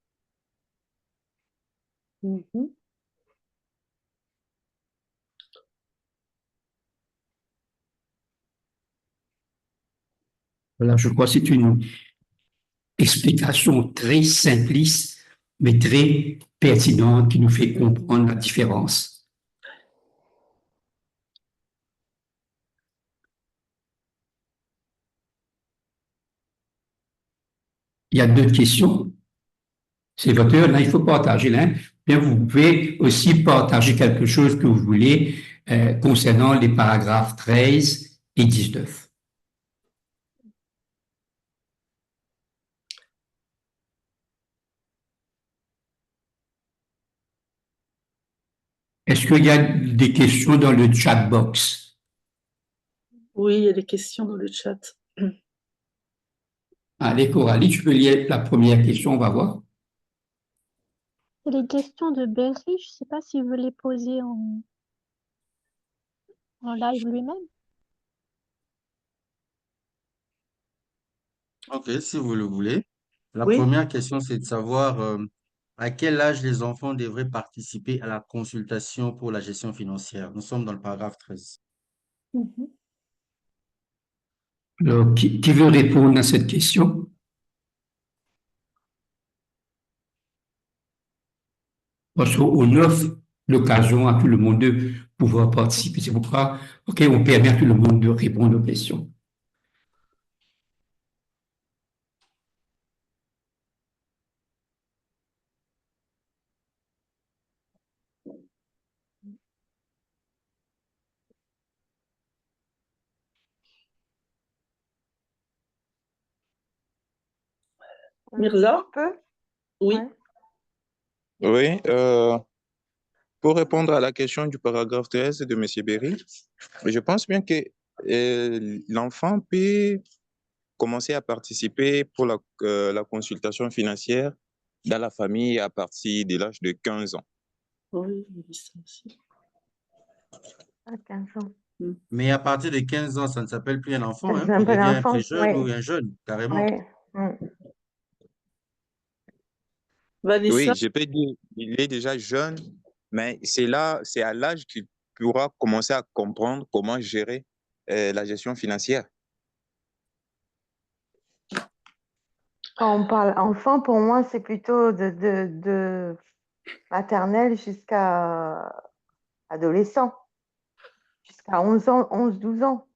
Speaker 4: Voilà, je crois que c'est une explication très simpliste, mais très pertinente qui nous fait comprendre la différence. Il y a d'autres questions. C'est votre heure, là, il faut partager. Là. Bien, vous pouvez aussi partager quelque chose que vous voulez concernant les paragraphes 13 et 19. Est-ce qu'il y a des questions dans le chat box?
Speaker 1: Oui, il y a des questions dans le chat.
Speaker 4: Allez, Coralie, tu peux lire la première question, on va voir.
Speaker 9: Et les questions de Berry, je ne sais pas s'il veut les poser en live lui-même.
Speaker 8: Ok, si vous le voulez. La
Speaker 1: Oui.
Speaker 8: première question, c'est de savoir à quel âge les enfants devraient participer à la consultation pour la gestion financière. Nous sommes dans le paragraphe 13.
Speaker 1: Mhm.
Speaker 4: Alors, qui veut répondre à cette question? Parce qu'on offre l'occasion à tout le monde de pouvoir participer. C'est pourquoi, OK, on permet à tout le monde de répondre aux questions.
Speaker 1: Mirza?
Speaker 10: Je peux?
Speaker 1: Oui.
Speaker 10: Ouais.
Speaker 11: Oui, pour répondre à la question du paragraphe 13 de M. Berry, je pense bien que l'enfant peut commencer à participer pour la consultation financière dans la famille à partir de l'âge de 15 ans.
Speaker 1: Oui, j'ai vu ça aussi.
Speaker 10: À 15 ans.
Speaker 8: Mais à partir de 15 ans, ça ne s'appelle plus un enfant, hein.
Speaker 10: C'est un
Speaker 8: Il
Speaker 10: peu
Speaker 8: devient un
Speaker 10: l'enfant,
Speaker 8: très-jeune ou un jeune, carrément.
Speaker 10: oui.
Speaker 1: Vanessa?
Speaker 11: Oui, je peux dire il est déjà jeune, mais c'est à l'âge qu'il pourra commencer à comprendre comment gérer la gestion financière.
Speaker 10: Quand on parle enfant, pour moi, c'est plutôt de maternelle jusqu'à adolescent, jusqu'à 11 ans, 11, 12 ans.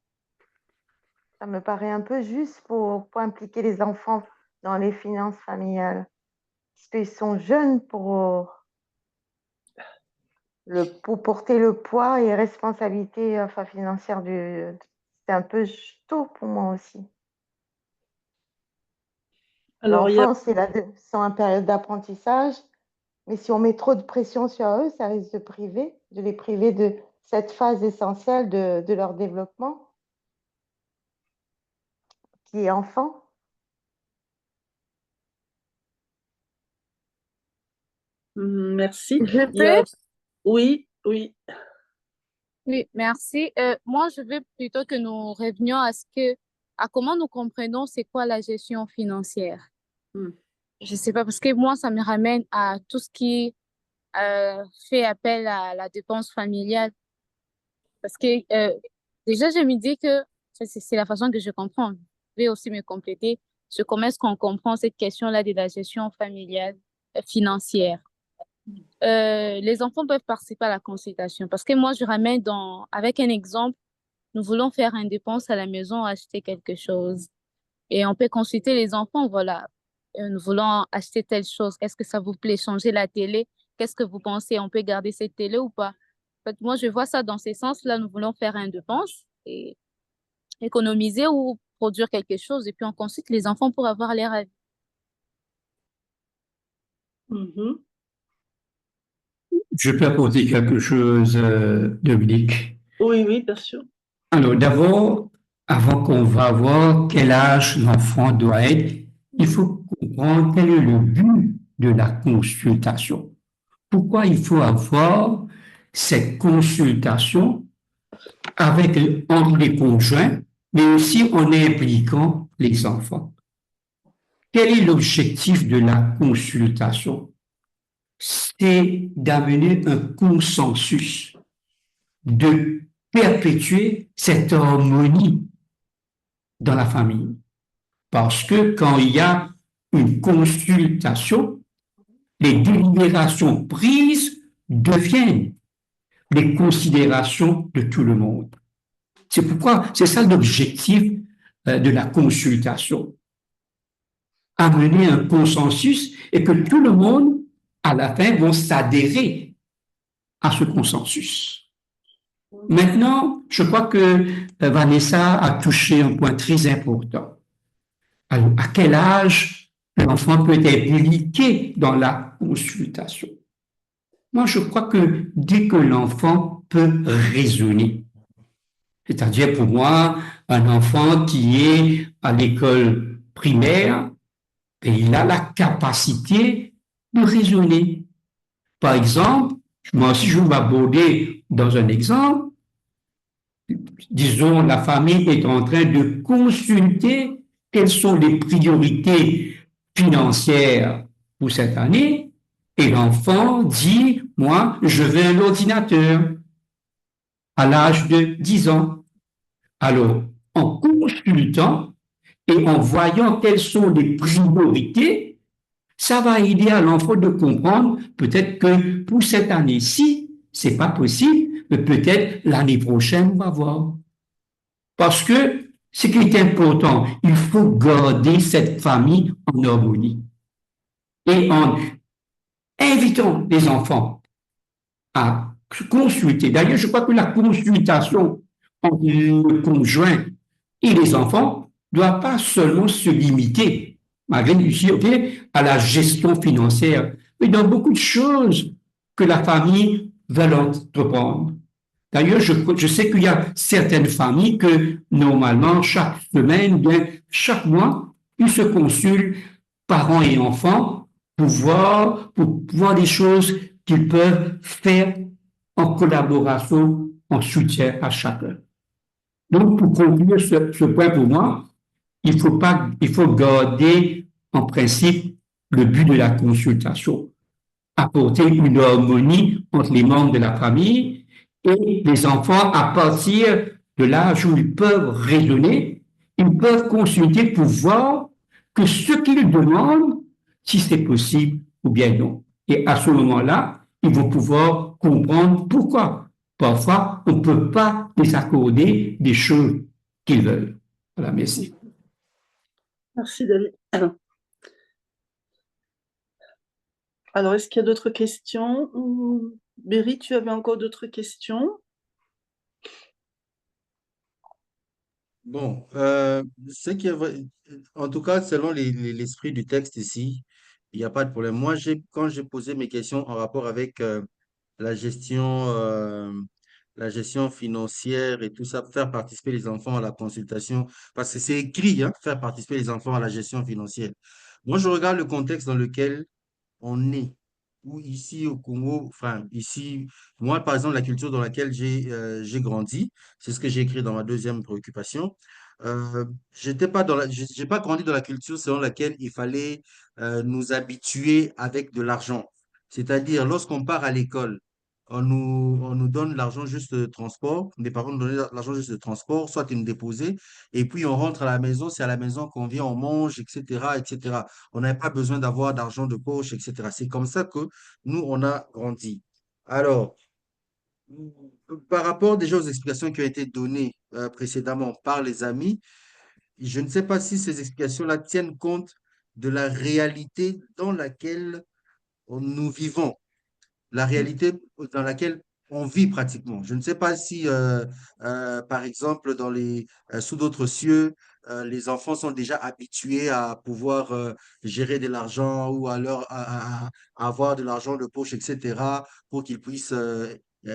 Speaker 10: Ça me paraît un peu juste pour impliquer les enfants dans les finances familiales. Parce qu'ils sont jeunes pour porter le poids et responsabilité financière c'est un peu tôt pour moi aussi.
Speaker 1: Alors, il y a...
Speaker 10: L'enfance, sont en période d'apprentissage, mais si on met trop de pression sur eux, ça risque de les priver de cette phase essentielle de leur développement, qui est enfant.
Speaker 1: Merci.
Speaker 5: Je
Speaker 1: Il y a...
Speaker 5: peux?
Speaker 1: Oui, oui.
Speaker 5: Oui, merci. Moi, je veux plutôt que nous revenions à comment nous comprenons c'est quoi la gestion financière.
Speaker 1: Hmm.
Speaker 5: Je sais pas, parce que moi, ça me ramène à tout ce qui fait appel à la dépense familiale. Parce que déjà, je me dis que c'est la façon que je comprends. Je vais aussi me compléter sur comment est-ce qu'on comprend cette question-là de la gestion familiale, financière. Les enfants peuvent participer à la consultation parce que moi, je ramène avec un exemple, nous voulons faire une dépense à la maison, acheter quelque chose. Et on peut consulter les enfants, voilà. Nous voulons acheter telle chose. Est-ce que ça vous plaît? Changer la télé? Qu'est-ce que vous pensez? On peut garder cette télé ou pas? En fait, moi, je vois ça dans ces sens-là. Nous voulons faire une dépense et économiser ou produire quelque chose. Et puis, on consulte les enfants pour avoir leur avis.
Speaker 1: Mhm.
Speaker 4: Je peux apporter quelque chose, Dominique.
Speaker 1: Oui, oui, bien sûr.
Speaker 4: Alors, d'abord, avant qu'on va voir quel âge l'enfant doit être, il faut comprendre quel est le but de la consultation. Pourquoi il faut avoir cette consultation entre les conjoints, mais aussi en impliquant les enfants. Quel est l'objectif de la consultation? C'est d'amener un consensus, de perpétuer cette harmonie dans la famille. Parce que quand il y a une consultation, les délibérations prises deviennent les considérations de tout le monde. C'est pourquoi, c'est ça l'objectif de la consultation. Amener un consensus et que tout le monde, à la fin, vont s'adhérer à ce consensus. Maintenant, je crois que Vanessa a touché un point très important. Alors, à quel âge l'enfant peut être impliqué dans la consultation? Moi, je crois que dès que l'enfant peut raisonner, c'est-à-dire pour moi, un enfant qui est à l'école primaire, il a la capacité de raisonner. Par exemple, moi aussi je vais m'aborder dans un exemple, disons la famille est en train de consulter quelles sont les priorités financières pour cette année, et l'enfant dit, moi, je veux un ordinateur à l'âge de 10 ans. Alors, en consultant et en voyant quelles sont les priorités, ça va aider à l'enfant de comprendre peut-être que pour cette année-ci, c'est pas possible, mais peut-être l'année prochaine, on va voir. Parce que ce qui est important, il faut garder cette famille en harmonie. Et en invitant les enfants à consulter. D'ailleurs, je crois que la consultation entre le conjoint et les enfants ne doit pas seulement se limiter, malgré ici, à la gestion financière, mais dans beaucoup de choses que la famille va entreprendre. D'ailleurs, je sais qu'il y a certaines familles que, normalement, chaque semaine, bien chaque mois, ils se consultent, parents et enfants, pour voir des choses qu'ils peuvent faire en collaboration, en soutien à chacun. Donc, pour conclure ce point pour moi, il faut garder en principe le but de la consultation, apporter une harmonie entre les membres de la famille et les enfants à partir de l'âge où ils peuvent raisonner, ils peuvent consulter pour voir que ce qu'ils demandent, si c'est possible ou bien non. Et à ce moment-là, ils vont pouvoir comprendre pourquoi. Parfois, on ne peut pas les accorder des choses qu'ils veulent. Voilà, merci.
Speaker 1: Merci, David. Alors, est-ce qu'il y a d'autres questions? Berry, tu avais encore d'autres questions?
Speaker 8: Bon, ce qui est vrai, en tout cas, selon l'esprit du texte ici, il n'y a pas de problème. Moi, quand j'ai posé mes questions en rapport avec la gestion, euh, la gestion financière et tout ça, faire participer les enfants à la consultation, parce que c'est écrit, hein, faire participer les enfants à la gestion financière. Moi, je regarde le contexte dans lequel on est. Ou ici au Congo, enfin, ici, moi, par exemple, la culture dans laquelle j'ai grandi, c'est ce que j'ai écrit dans ma deuxième préoccupation. J'étais pas j'ai pas grandi dans la culture selon laquelle il fallait nous habituer avec de l'argent. C'est-à-dire, lorsqu'on part à l'école, on nous donne l'argent juste de transport, les parents nous donnent l'argent juste de transport, soit ils nous déposaient, et puis on rentre à la maison, c'est à la maison qu'on vient, on mange, etc., etc. On n'avait pas besoin d'avoir d'argent de poche, etc. C'est comme ça que nous, on a grandi. Alors, par rapport déjà aux explications qui ont été données précédemment par les amis, je ne sais pas si ces explications-là tiennent compte de la réalité dans laquelle nous vivons, la réalité dans laquelle on vit pratiquement. Je ne sais pas si, par exemple, sous d'autres cieux, les enfants sont déjà habitués à pouvoir gérer de l'argent ou alors à avoir de l'argent de poche, etc., pour qu'ils puissent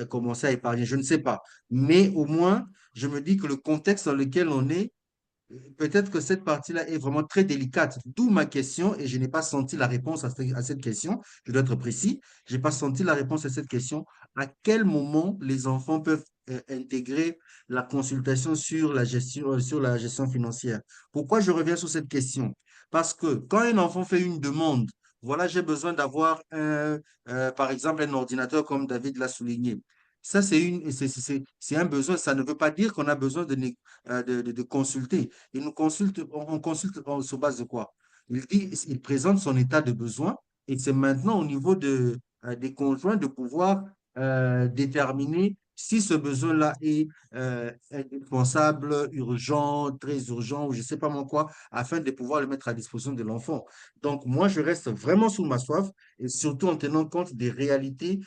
Speaker 8: commencer à épargner. Je ne sais pas. Mais au moins, je me dis que le contexte dans lequel on est, peut-être que cette partie-là est vraiment très délicate, d'où ma question, et je n'ai pas senti la réponse à cette question, je dois être précis, je n'ai pas senti la réponse à cette question. À quel moment les enfants peuvent intégrer la consultation sur la gestion financière? Pourquoi je reviens sur cette question? Parce que quand un enfant fait une demande, voilà, j'ai besoin d'avoir par exemple, un ordinateur comme David l'a souligné. Ça, c'est un besoin. Ça ne veut pas dire qu'on a besoin de consulter. On consulte sur base de quoi? Il présente son état de besoin et c'est maintenant au niveau des conjoints de pouvoir déterminer si ce besoin-là est indispensable, urgent, très urgent ou je ne sais pas moi quoi, afin de pouvoir le mettre à disposition de l'enfant. Donc, moi, je reste vraiment sous ma soif et surtout en tenant compte des réalités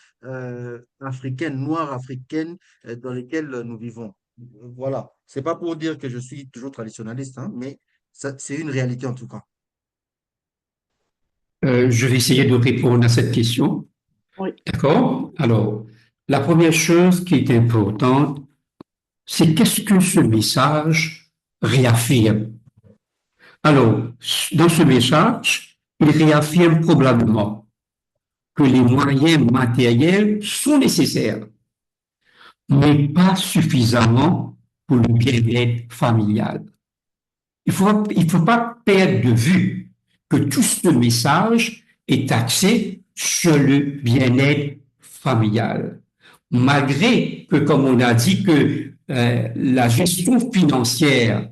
Speaker 8: africaines, noires africaines dans lesquelles nous vivons. Voilà. C'est pas pour dire que je suis toujours traditionnaliste, hein, mais c'est une réalité en tout cas.
Speaker 4: Je vais essayer de répondre à cette question.
Speaker 1: Oui.
Speaker 4: D'accord? Alors, la première chose qui est importante, c'est qu'est-ce que ce message réaffirme. Alors, dans ce message, il réaffirme probablement que les moyens matériels sont nécessaires, mais pas suffisamment pour le bien-être familial. il faut pas perdre de vue que tout ce message est axé sur le bien-être familial. Malgré que, comme on a dit, que la gestion financière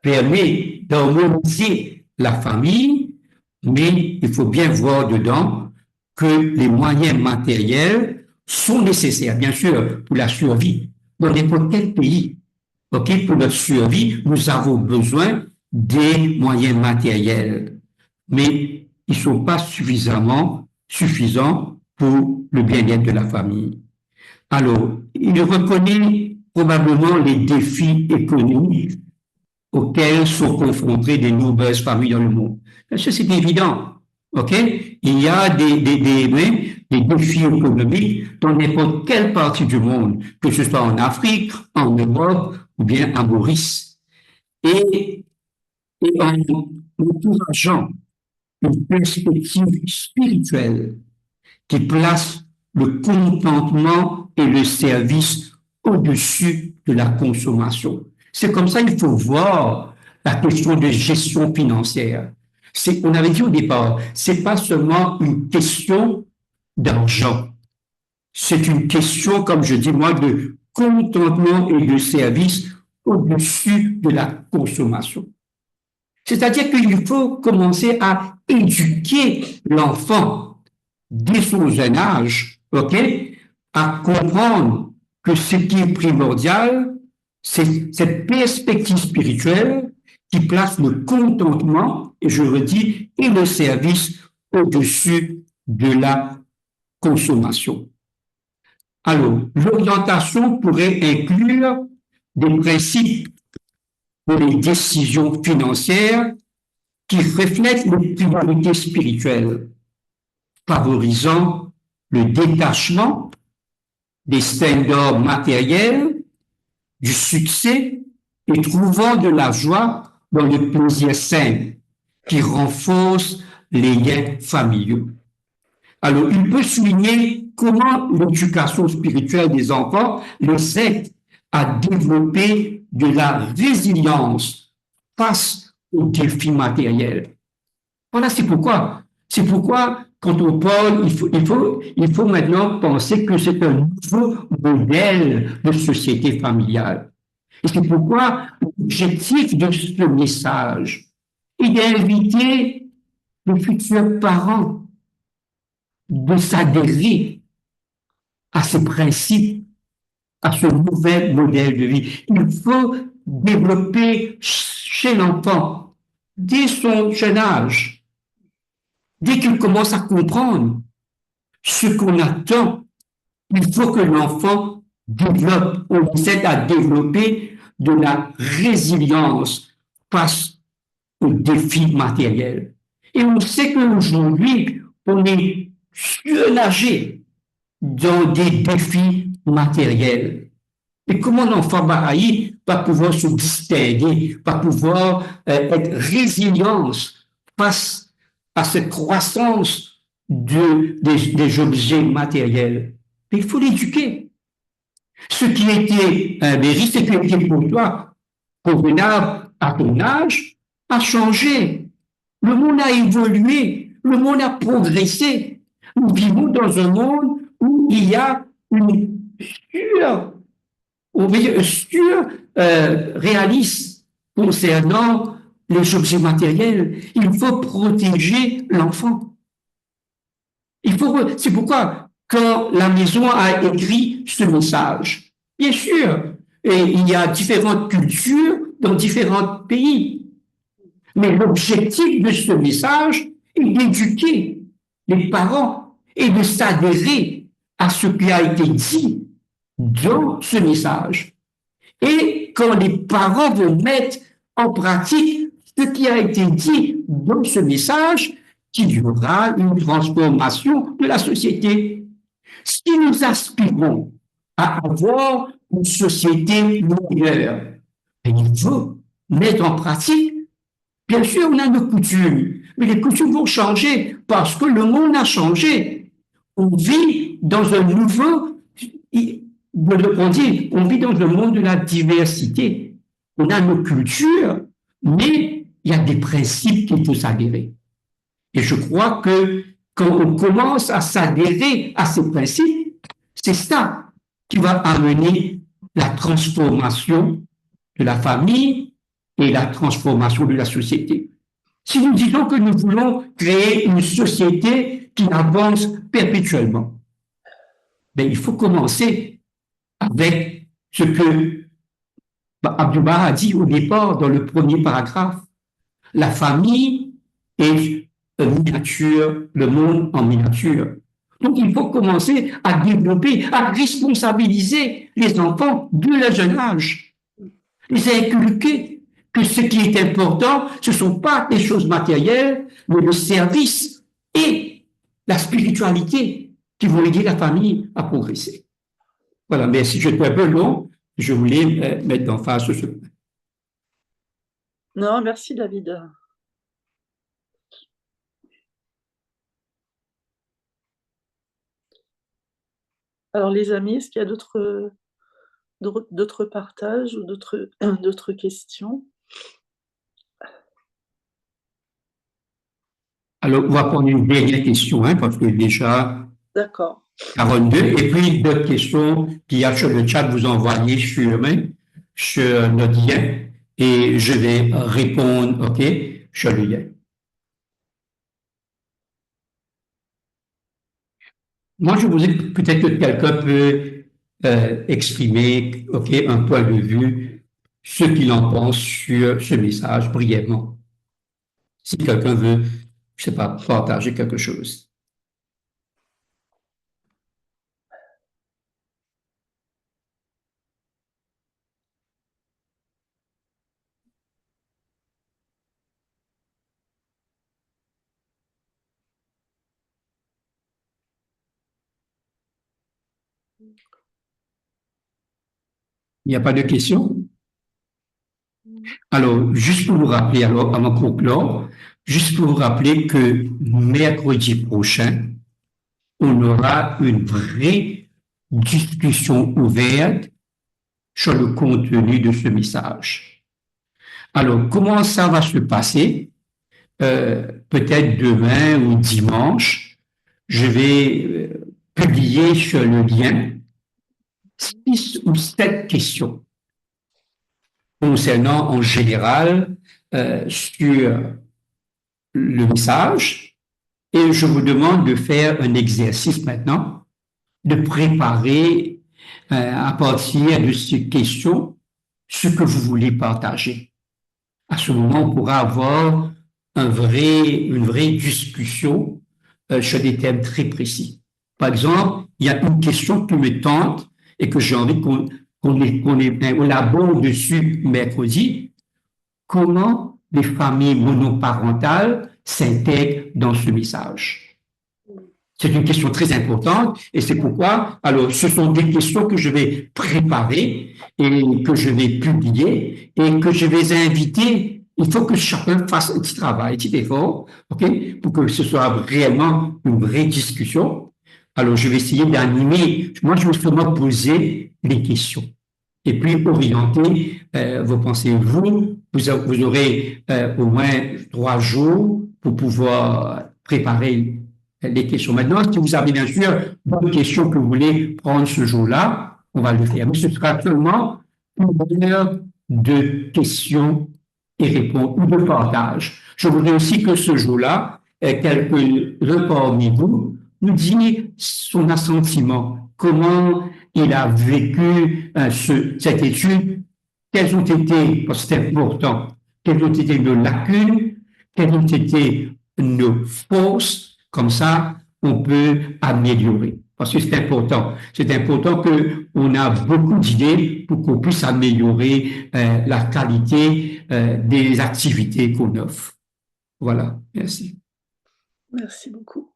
Speaker 4: permet d'harmoniser la famille, mais il faut bien voir dedans que les moyens matériels sont nécessaires, bien sûr, pour la survie. Dans n'importe quel pays, ok, pour notre survie, nous avons besoin des moyens matériels, mais ils ne sont pas suffisants pour le bien-être de la famille. Alors, il reconnaît probablement les défis économiques auxquels sont confrontées de nombreuses familles dans le monde. Ça, c'est évident. OK? Il y a des défis économiques dans n'importe quelle partie du monde, que ce soit en Afrique, en Europe ou bien à Maurice. Et en encourageant une perspective spirituelle qui place le contentement et le service au-dessus de la consommation. C'est comme ça qu'il faut voir la question de gestion financière. On avait dit au départ, c'est pas seulement une question d'argent. C'est une question, comme je dis moi, de contentement et de service au-dessus de la consommation. C'est-à-dire qu'il faut commencer à éduquer l'enfant dès son jeune âge, ok, à comprendre que ce qui est primordial, c'est cette perspective spirituelle qui place le contentement, et je redis, et le service au-dessus de la consommation. Alors, l'orientation pourrait inclure des principes pour les décisions financières qui reflètent les priorités spirituelles, favorisant le détachement des standards matériels, du succès et trouvant de la joie dans le plaisir sain qui renforce les liens familiaux. Alors, il peut souligner comment l'éducation spirituelle des enfants les aide à développer de la résilience face aux défis matériels. Voilà, c'est pourquoi, quand on parle, il faut maintenant penser que c'est un nouveau modèle de société familiale. Et c'est pourquoi l'objectif de ce message est d'inviter les futurs parents de s'adhérer à ces principes, à ce nouvel modèle de vie. Il faut développer chez l'enfant, dès son jeune âge, dès qu'il commence à comprendre ce qu'on attend, il faut que l'enfant développe, on essaie à développer de la résilience face aux défis matériels. Et on sait qu'aujourd'hui, on est surnagé dans des défis matériels. Et comment l'enfant bahaï va pouvoir se distinguer, va pouvoir être résilient face à cette croissance des objets matériels? Mais il faut l'éduquer. Ce qui était un mérite, ce qui était pour toi convenable à ton âge, a changé. Le monde a évolué, le monde a progressé. Nous vivons dans un monde où il y a une réaliste concernant les objets matériels. Il faut protéger l'enfant. C'est pourquoi, quand la maison a écrit ce message, bien sûr, et il y a différentes cultures dans différents pays, mais l'objectif de ce message est d'éduquer les parents et de s'adhérer à ce qui a été dit dans ce message. Et quand les parents vont mettre en pratique ce qui a été dit dans ce message, qu'il y aura une transformation de la société. Si nous aspirons à avoir une société meilleure, il faut mettre en pratique. Bien sûr, on a nos coutumes, mais les coutumes vont changer parce que le monde a changé. On vit dans un nouveau, on vit dans le monde de la diversité. On a nos cultures, mais il y a des principes qu'il faut s'adhérer. Et je crois que quand on commence à s'adhérer à ces principes, c'est ça qui va amener la transformation de la famille et la transformation de la société. Si nous disons que nous voulons créer une société qui avance perpétuellement, ben, il faut commencer avec ce que Abdouba a dit au départ dans le premier paragraphe. La famille est une miniature, le monde en miniature. Donc, il faut commencer à développer, à responsabiliser les enfants de leur jeune âge, les inculquer que ce qui est important, ce ne sont pas les choses matérielles, mais le service et la spiritualité qui vont aider la famille à progresser. Voilà, mais si je suis un peu long, je voulais mettre en face ce point.
Speaker 1: Non, merci David. Alors les amis, est-ce qu'il y a d'autres partages ou d'autres questions?
Speaker 4: Alors, on va prendre une dernière question, hein, parce que déjà,
Speaker 1: D'accord.
Speaker 4: 42, et puis d'autres questions qu'il y a sur le chat, vous envoyez sur notre lien, et je vais répondre, OK, sur le lien. Moi, je vous ai peut-être que quelqu'un peut exprimer, OK, un point de vue, ce qu'il en pense sur ce message brièvement. Si quelqu'un veut, je sais pas, partager quelque chose. Il n'y a pas de questions? Alors, juste pour vous rappeler, alors, avant de conclure, juste pour vous rappeler que mercredi prochain, on aura une vraie discussion ouverte sur le contenu de ce message. Alors, comment ça va se passer? Peut-être demain ou dimanche, je vais publier sur le lien 6 ou 7 questions concernant en général sur le message, et je vous demande de faire un exercice maintenant, de préparer à partir de ces questions ce que vous voulez partager. À ce moment, on pourra avoir une vraie discussion sur des thèmes très précis. Par exemple, il y a une question qui me tente et que j'ai envie qu'on élabore dessus mercredi. Comment les familles monoparentales s'intègrent dans ce message? C'est une question très importante et c'est pourquoi, alors, ce sont des questions que je vais préparer et que je vais publier et que je vais inviter. Il faut que chacun fasse un petit travail, un petit effort, OK, pour que ce soit réellement une vraie discussion. Alors, je vais essayer d'animer. Moi, je vais seulement poser les questions et puis orienter vos pensées. Vous aurez au moins 3 jours pour pouvoir préparer les questions. Maintenant, si vous avez bien sûr d'autres questions que vous voulez prendre ce jour-là, on va le faire. Mais ce sera seulement une heure de questions et réponses ou de partage. Je voudrais aussi que ce jour-là, quelqu'un parmi vous nous dise son assentiment, comment il a vécu cette étude, quelles ont été, parce que c'est important, quelles ont été nos lacunes, quelles ont été nos forces. Comme ça, on peut améliorer. Parce que c'est important. C'est important qu'on a beaucoup d'idées pour qu'on puisse améliorer la qualité des activités qu'on offre. Voilà, merci.
Speaker 1: Merci beaucoup.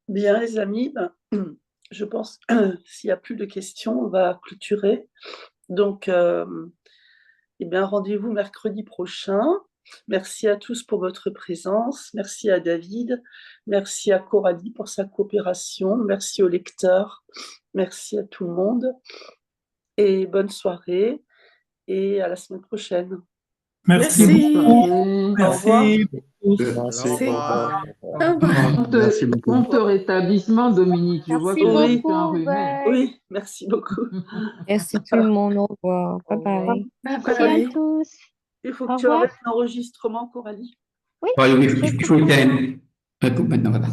Speaker 1: Bien, les amis, je pense s'il n'y a plus de questions, on va clôturer. Donc, eh bien, rendez-vous mercredi prochain. Merci à tous pour votre présence. Merci à David. Merci à Coralie pour sa coopération. Merci aux lecteurs. Merci à tout le monde. Et bonne soirée. et à la semaine prochaine.
Speaker 12: Merci.
Speaker 1: Au revoir.
Speaker 12: Merci.
Speaker 11: Merci.
Speaker 6: Au revoir.
Speaker 4: Merci beaucoup.
Speaker 7: Prompt rétablissement, Dominique. Je vois
Speaker 5: Merci
Speaker 7: que vous êtes
Speaker 5: beaucoup.
Speaker 7: enrhumé.
Speaker 5: Bye.
Speaker 1: Oui, merci beaucoup.
Speaker 13: Merci tout le monde. Au revoir.
Speaker 7: Au
Speaker 13: Bye
Speaker 7: revoir.
Speaker 13: bye.
Speaker 9: Merci à
Speaker 1: Coralie,
Speaker 9: tous.
Speaker 1: il faut
Speaker 9: Au
Speaker 1: que tu
Speaker 9: revoir.
Speaker 1: arrêtes l'enregistrement, Coralie.
Speaker 9: Oui,
Speaker 4: Oui,
Speaker 9: je
Speaker 4: je
Speaker 9: coupe
Speaker 4: éteins. Maintenant, voilà.